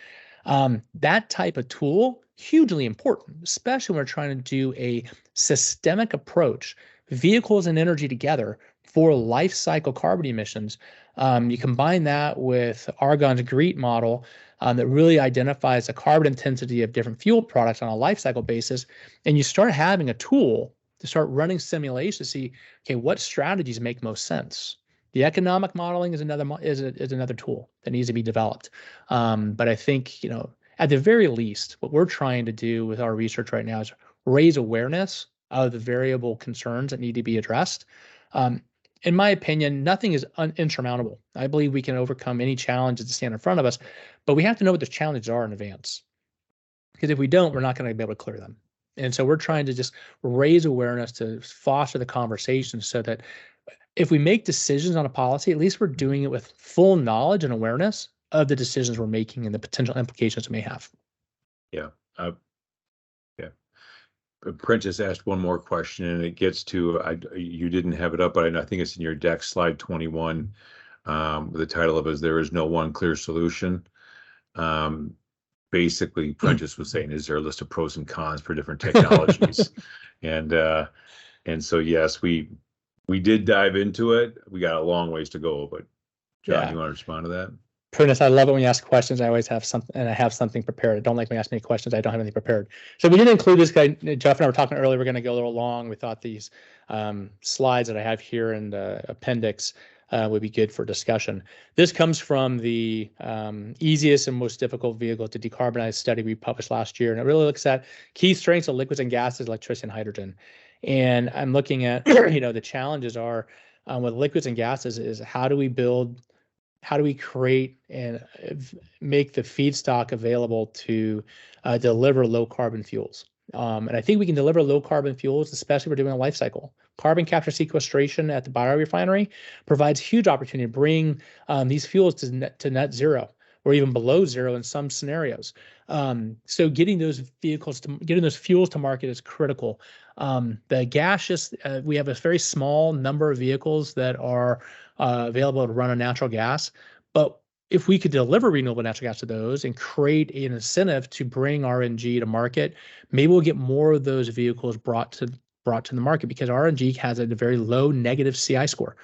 That type of tool, hugely important, especially when we're trying to do a systemic approach, vehicles and energy together for life cycle carbon emissions. You combine that with Argonne's GREET model that really identifies the carbon intensity of different fuel products on a life cycle basis, and you start having a tool to start running simulations to see, okay, what strategies make most sense. The economic modeling is another tool that needs to be developed. But I think, at the very least, what we're trying to do with our research right now is raise awareness of the variable concerns that need to be addressed. In my opinion, nothing is insurmountable. I believe we can overcome any challenges that stand in front of us, but we have to know what those challenges are in advance. Because if we don't, we're not going to be able to clear them. And so we're trying to just raise awareness to foster the conversation so that if we make decisions on a policy, at least we're doing it with full knowledge and awareness of the decisions we're making and the potential implications it may have. Yeah. Prentice asked one more question, and it gets to, you didn't have it up, but I think it's in your deck, slide 21. The title of it is "There is no one clear solution." Basically, Prentice was saying, is there a list of pros and cons for different technologies? and so, yes, we did dive into it. We got a long ways to go, but John, you want to respond to that? Prentice, I love it when you ask questions. I always have something, and I have something prepared. I don't like when you ask me questions. I don't have anything prepared. So we didn't include this guy. Jeff and I were talking earlier. We're going to go a little long. We thought these slides that I have here in the appendix would be good for discussion. This comes from the easiest and most difficult vehicle to decarbonize study we published last year, and it really looks at key strengths of liquids and gases, electricity and hydrogen. And I'm looking at, the challenges are with liquids and gases is how do we create and make the feedstock available to deliver low carbon fuels? And I think we can deliver low carbon fuels, especially if we're doing a life cycle. Carbon capture sequestration at the biorefinery provides huge opportunity to bring these fuels to net zero or even below zero in some scenarios. So getting those fuels to market is critical. The gaseous, we have a very small number of vehicles that are available to run on natural gas, but if we could deliver renewable natural gas to those and create an incentive to bring RNG to market, maybe we'll get more of those vehicles brought to the market, because RNG has a very low negative CI score.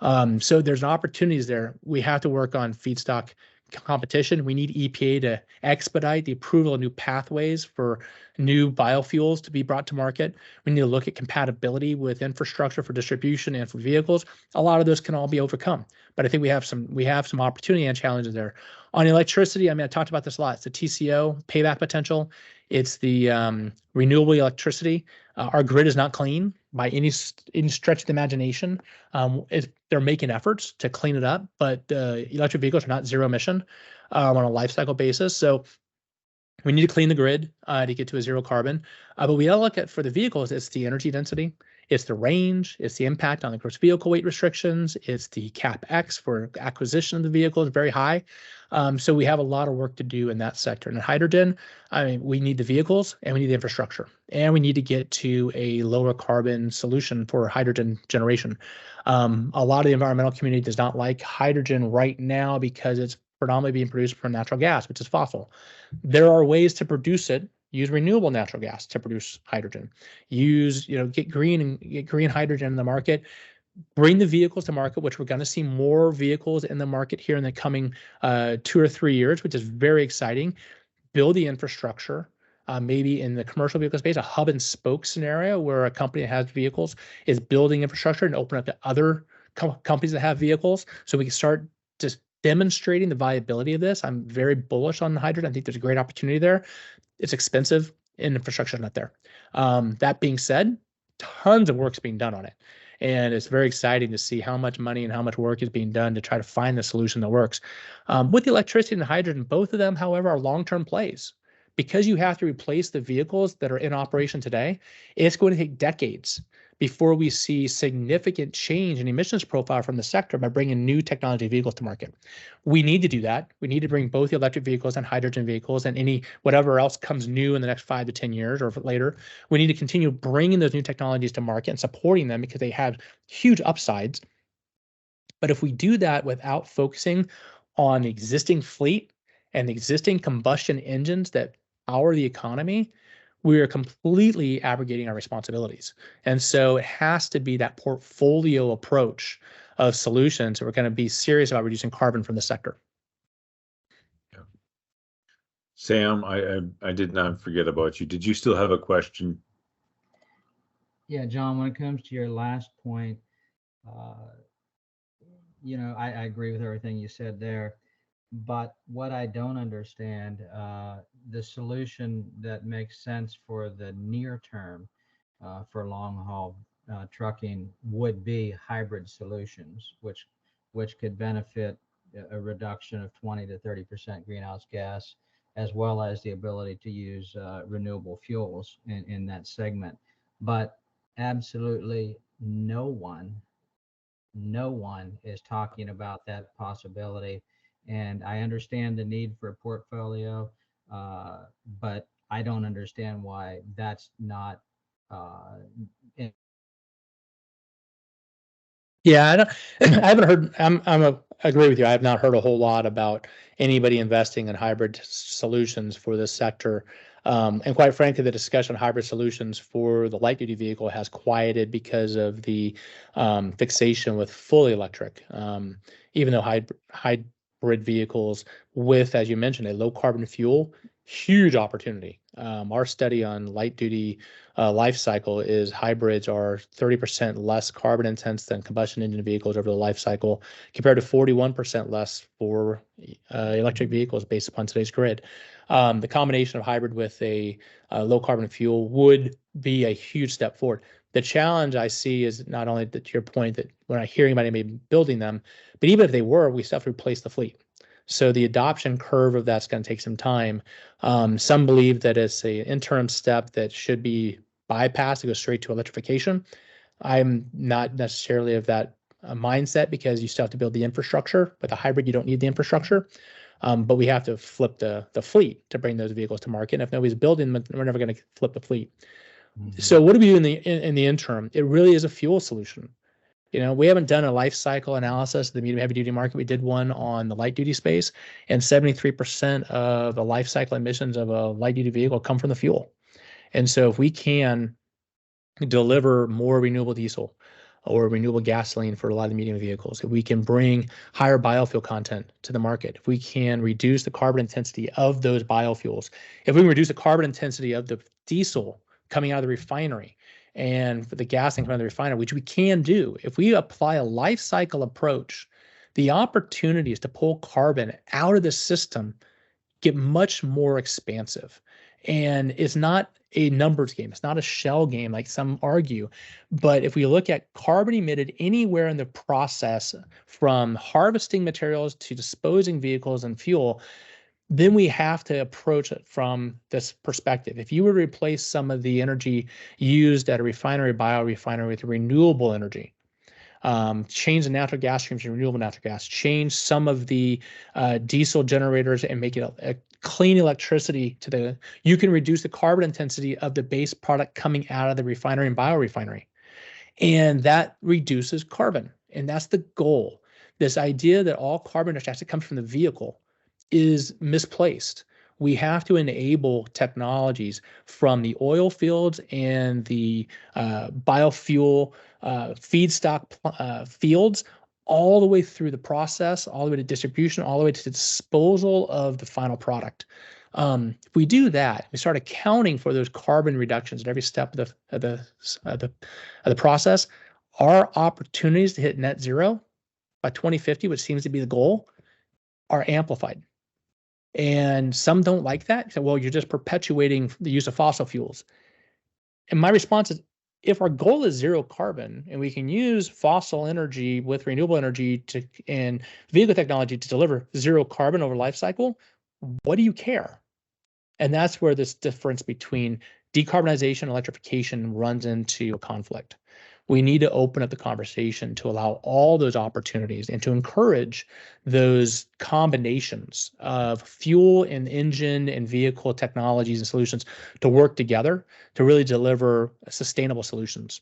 So there's opportunities there. We have to work on feedstock competition. We need EPA to expedite the approval of new pathways for new biofuels to be brought to market. We need to look at compatibility with infrastructure for distribution and for vehicles. A lot of those can all be overcome, but I think we have some opportunity and challenges there. On electricity, I mean, I talked about this a lot. It's the TCO payback potential. It's the renewable electricity. Our grid is not clean by any stretch of the imagination. They're making efforts to clean it up, but electric vehicles are not zero emission on a life cycle basis. So we need to clean the grid to get to a zero carbon. But we gotta look at, for the vehicles, it's the energy density, it's the range, it's the impact on the gross vehicle weight restrictions, it's the CapEx for acquisition of the vehicle is very high. So we have a lot of work to do in that sector. And in hydrogen, I mean, we need the vehicles and we need the infrastructure, and we need to get to a lower carbon solution for hydrogen generation. A lot of the environmental community does not like hydrogen right now because it's predominantly being produced from natural gas, which is fossil. There are ways to produce it. Use renewable natural gas to produce hydrogen. Get green hydrogen in the market. Bring the vehicles to market, which we're going to see more vehicles in the market here in the coming 2 or 3 years, which is very exciting. Build the infrastructure, maybe in the commercial vehicle space, a hub and spoke scenario where a company that has vehicles is building infrastructure and open up to other companies that have vehicles, so we can start just demonstrating the viability of this. I'm very bullish on hydrogen. I think there's a great opportunity there. It's expensive and infrastructure is not there. That being said, tons of work's being done on it. And it's very exciting to see how much money and how much work is being done to try to find the solution that works. With the electricity and the hydrogen, both of them, however, are long-term plays. Because you have to replace the vehicles that are in operation today, it's going to take decades before we see significant change in emissions profile from the sector by bringing new technology vehicles to market. We need to do that. We need to bring both the electric vehicles and hydrogen vehicles and whatever else comes new in the next 5 to 10 years or later. We need to continue bringing those new technologies to market and supporting them because they have huge upsides. But if we do that without focusing on the existing fleet and the existing combustion engines that power the economy, we are completely abrogating our responsibilities. And so it has to be that portfolio approach of solutions. We're going to be serious about reducing carbon from the sector. Yeah. Sam, I did not forget about you. Did you still have a question? Yeah, John, when it comes to your last point, I agree with everything you said there. But what I don't understand, the solution that makes sense for the near term for long haul trucking would be hybrid solutions, which could benefit a reduction of 20 to 30% greenhouse gas, as well as the ability to use renewable fuels in that segment. But absolutely no one is talking about that possibility. And I understand the need for a portfolio, but I don't understand why that's not. Yeah, I haven't heard. Agree with you. I have not heard a whole lot about anybody investing in hybrid solutions for this sector. And quite frankly, the discussion on hybrid solutions for the light duty vehicle has quieted because of the fixation with fully electric. Even though hybrid vehicles with, as you mentioned, a low carbon fuel, huge opportunity. Our study on light duty life cycle is hybrids are 30% less carbon intense than combustion engine vehicles over the life cycle, compared to 41% less for electric vehicles based upon today's grid. The combination of hybrid with a low carbon fuel would be a huge step forward. The challenge I see is not only to your point that we're not hearing about anybody building them, but even if they were, we still have to replace the fleet. So the adoption curve of that's going to take some time. Some believe that it's an interim step that should be bypassed to go straight to electrification. I'm not necessarily of that mindset because you still have to build the infrastructure. With a hybrid, you don't need the infrastructure. But we have to flip the fleet to bring those vehicles to market. And if nobody's building them, we're never going to flip the fleet. Mm-hmm. So what do we do in the interim? It really is a fuel solution. We haven't done a life cycle analysis of the medium heavy duty market. We did one on the light duty space, and 73% of the life cycle emissions of a light duty vehicle come from the fuel. And so if we can deliver more renewable diesel, or renewable gasoline for a lot of the medium vehicles, if we can bring higher biofuel content to the market, if we can reduce the carbon intensity of those biofuels, if we can reduce the carbon intensity of the diesel coming out of the refinery and the gasoline coming out of the refinery, which we can do, if we apply a life cycle approach, the opportunities to pull carbon out of the system get much more expansive. And it's not a numbers game. It's not a shell game like some argue. But if we look at carbon emitted anywhere in the process, from harvesting materials to disposing vehicles and fuel, then we have to approach it from this perspective. If you were to replace some of the energy used at a refinery, biorefinery, with renewable energy, change the natural gas streams to renewable natural gas, change some of the diesel generators and make it a clean electricity you can reduce the carbon intensity of the base product coming out of the refinery and biorefinery. And that reduces carbon. And that's the goal. This idea that all carbon reduction actually comes from the vehicle is misplaced. We have to enable technologies from the oil fields and the biofuel feedstock fields, all the way through the process, all the way to distribution, all the way to the disposal of the final product. If we do that, we start accounting for those carbon reductions at every step of the process. Our opportunities to hit net zero by 2050, which seems to be the goal, are amplified. And some don't like that. So, well, you're just perpetuating the use of fossil fuels. And my response is, if our goal is zero carbon and we can use fossil energy with renewable energy and vehicle technology to deliver zero carbon over life cycle, what do you care? And that's where this difference between decarbonization and electrification runs into a conflict. We need to open up the conversation to allow all those opportunities and to encourage those combinations of fuel and engine and vehicle technologies and solutions to work together to really deliver sustainable solutions.